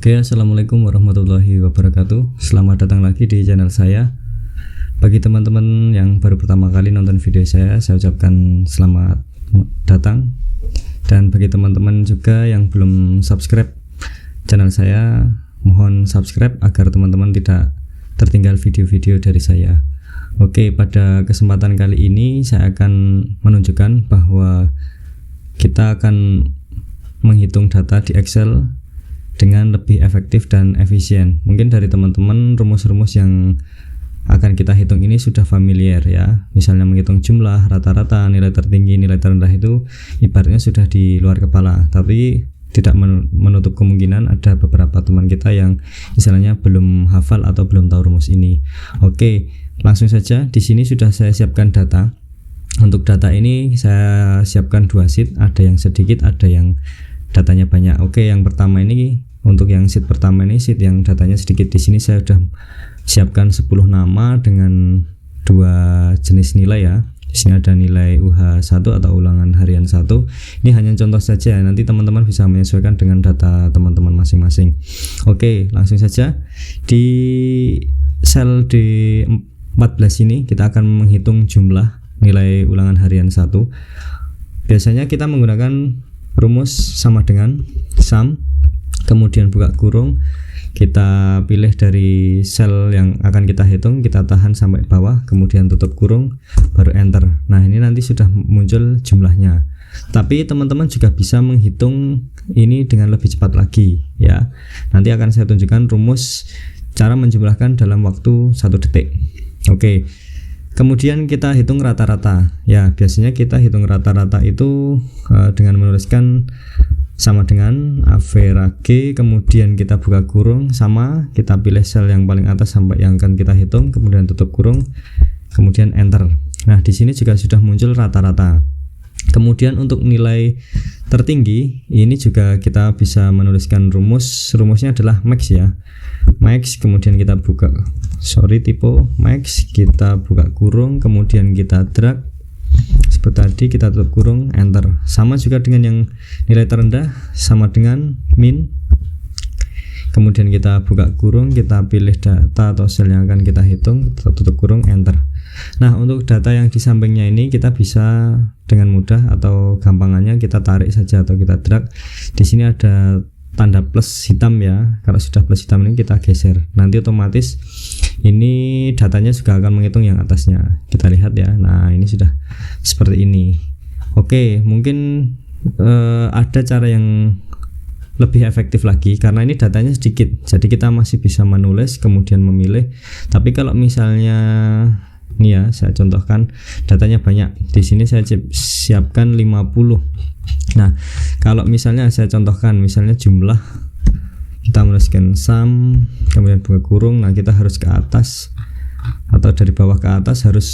Oke, assalamualaikum warahmatullahi wabarakatuh. Selamat datang lagi di channel saya. Bagi teman-teman yang baru pertama kali nonton video saya ucapkan selamat datang. Dan bagi teman-teman juga yang belum subscribe channel saya, mohon subscribe agar teman-teman tidak tertinggal video-video dari saya. Oke, pada kesempatan kali ini saya akan menunjukkan bahwa kita akan menghitung data di Excel dengan lebih efektif dan efisien. Mungkin dari teman-teman rumus-rumus yang akan kita hitung ini sudah familiar ya. Misalnya menghitung jumlah, rata-rata, nilai tertinggi, nilai terendah itu ibaratnya sudah di luar kepala. Tapi tidak menutup kemungkinan ada beberapa teman kita yang misalnya belum hafal atau belum tahu rumus ini. Oke, langsung saja. Di sini sudah saya siapkan data. Untuk data ini saya siapkan 2 sheet, ada yang sedikit, ada yang datanya banyak. Oke, yang pertama ini untuk yang sheet pertama ini sheet yang datanya sedikit. Di sini saya sudah siapkan 10 nama dengan 2 jenis nilai ya. Di sini ada nilai UH1 atau ulangan harian 1. Ini hanya contoh saja, nanti teman-teman bisa menyesuaikan dengan data teman-teman masing-masing. Oke, langsung saja. Di sel D14 ini kita akan menghitung jumlah nilai ulangan harian 1. Biasanya kita menggunakan rumus sama dengan sum, kemudian buka kurung, kita pilih dari sel yang akan kita hitung, kita tahan sampai bawah, kemudian tutup kurung, baru enter. Nah, ini nanti sudah muncul jumlahnya. Tapi teman-teman juga bisa menghitung ini dengan lebih cepat lagi ya. Nanti akan saya tunjukkan rumus cara menjumlahkan dalam waktu 1 detik. Oke. Kemudian kita hitung rata-rata. Ya, biasanya kita hitung rata-rata itu dengan menuliskan sama dengan average, kemudian kita buka kurung, sama kita pilih sel yang paling atas sampai yang akan kita hitung, kemudian tutup kurung, kemudian enter. Nah, di sini juga sudah muncul rata-rata. Kemudian untuk nilai tertinggi ini juga kita bisa menuliskan rumusnya adalah max ya. Max, kemudian kita buka max, kita buka kurung, kemudian kita drag seperti tadi, kita tutup kurung, enter. Sama juga dengan yang nilai terendah, sama dengan min, kemudian kita buka kurung, kita pilih data atau sel yang akan kita hitung, kita tutup kurung, enter. Nah, untuk data yang di sampingnya ini kita bisa dengan mudah atau gampangannya kita tarik saja atau kita drag. Di sini ada tanda plus hitam ya. Kalau sudah plus hitam ini kita geser. Nanti otomatis ini datanya juga akan menghitung yang atasnya. Kita lihat ya. Nah, ini sudah seperti ini. Oke, mungkin ada cara yang lebih efektif lagi karena ini datanya sedikit. Jadi kita masih bisa menulis kemudian memilih. Tapi kalau misalnya ini ya, saya contohkan datanya banyak. Di sini saya siapkan 50. Nah, kalau misalnya saya contohkan misalnya jumlah, kita menuliskan sum, kemudian buka kurung. Nah, kita harus ke atas atau dari bawah ke atas harus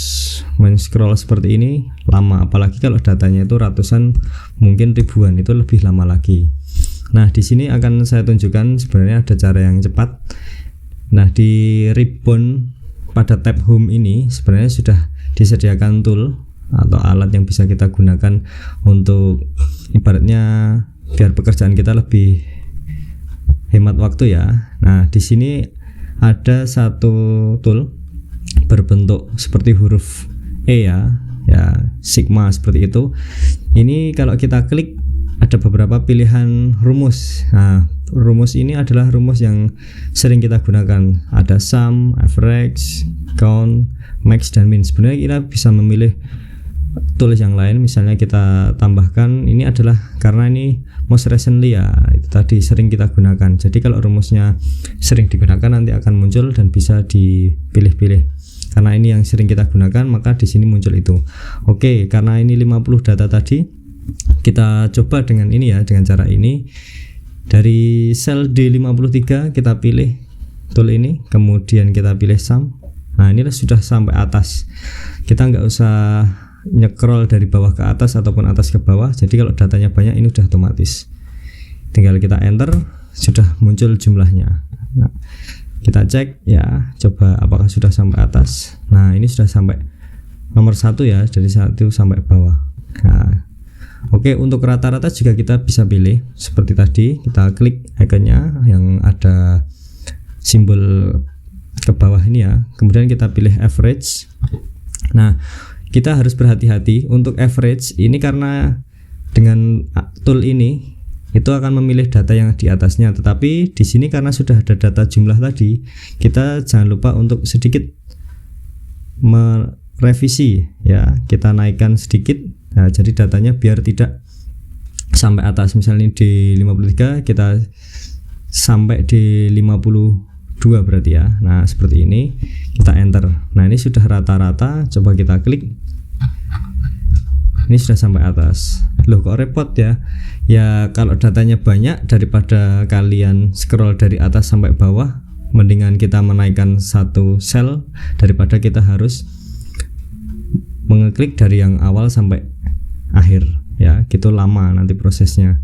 men-scroll seperti ini, lama. Apalagi kalau datanya itu ratusan, mungkin ribuan, itu lebih lama lagi. Nah, di sini akan saya tunjukkan sebenarnya ada cara yang cepat. Nah, di ribbon pada tab home ini sebenarnya sudah disediakan tool atau alat yang bisa kita gunakan untuk ibaratnya biar pekerjaan kita lebih hemat waktu ya. Nah, di sini ada satu tool berbentuk seperti huruf E ya, sigma seperti itu. Ini kalau kita klik ada beberapa pilihan rumus. Nah, rumus ini adalah rumus yang sering kita gunakan. Ada sum, average, count, max, dan min. Sebenarnya kita bisa memilih tulis yang lain, misalnya kita tambahkan ini adalah karena ini most recently ya, itu tadi sering kita gunakan. Jadi kalau rumusnya sering digunakan nanti akan muncul dan bisa dipilih-pilih. Karena ini yang sering kita gunakan maka di sini muncul itu. Oke, karena ini 50 data tadi, kita coba dengan ini ya, dengan cara ini. Dari sel D53 kita pilih tool ini, kemudian kita pilih sum. Nah, ini sudah sampai atas. Kita nggak usah nyekrol dari bawah ke atas ataupun atas ke bawah. Jadi kalau datanya banyak ini sudah otomatis. Tinggal kita enter, sudah muncul jumlahnya. Nah, kita cek ya, coba apakah sudah sampai atas. Nah, ini sudah sampai nomor 1 ya, dari 1 sampai bawah. Nah, Oke, untuk rata-rata juga kita bisa pilih seperti tadi, kita klik ikonnya yang ada simbol ke bawah ini ya. Kemudian kita pilih average. Nah, kita harus berhati-hati untuk average ini karena dengan tool ini itu akan memilih data yang di atasnya, tetapi di sini karena sudah ada data jumlah tadi, kita jangan lupa untuk sedikit merevisi ya, kita naikkan sedikit. Nah, jadi datanya biar tidak sampai atas, misalnya di 53 kita sampai di 52 berarti ya. Nah, seperti ini kita enter. Nah, ini sudah rata-rata, coba kita klik. Ini sudah sampai atas. Loh, kok repot ya? Ya kalau datanya banyak, daripada kalian scroll dari atas sampai bawah, mendingan kita menaikkan satu sel daripada kita harus mengeklik dari yang awal sampai akhir ya, gitu lama nanti prosesnya.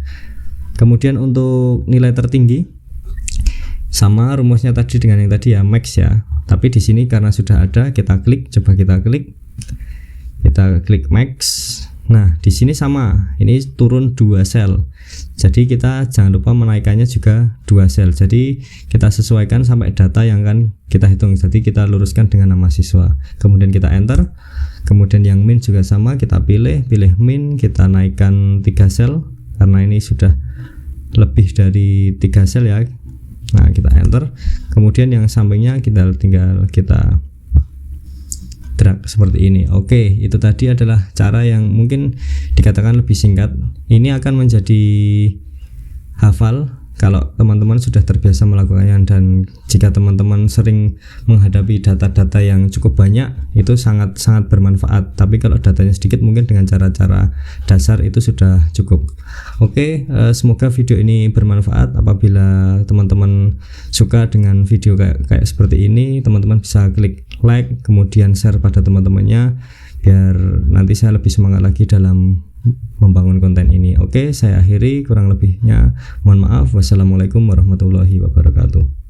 Kemudian untuk nilai tertinggi sama rumusnya tadi dengan yang tadi ya, max ya. Tapi di sini karena sudah ada, kita klik, coba kita klik max. Nah, di sini sama, ini turun 2 sel. Jadi kita jangan lupa menaikkannya juga 2 sel. Jadi kita sesuaikan sampai data yang akan kita hitung. Jadi kita luruskan dengan nama siswa. Kemudian kita enter. Kemudian yang min juga sama, kita pilih min, kita naikkan 3 sel karena ini sudah lebih dari 3 sel ya. Nah, kita enter. Kemudian yang sampingnya tinggal kita drag seperti ini. Oke, itu tadi adalah cara yang mungkin dikatakan lebih singkat. Ini akan menjadi hafal kalau teman-teman sudah terbiasa melakukannya, dan jika teman-teman sering menghadapi data-data yang cukup banyak, itu sangat bermanfaat. Tapi kalau datanya sedikit, mungkin dengan cara-cara dasar itu sudah cukup. Oke, semoga video ini bermanfaat. Apabila teman-teman suka dengan video kayak seperti ini, teman-teman bisa klik like, kemudian share pada teman-temannya, biar nanti saya lebih semangat lagi dalam membangun konten ini. Oke, saya akhiri, kurang lebihnya mohon maaf. Wassalamualaikum warahmatullahi wabarakatuh.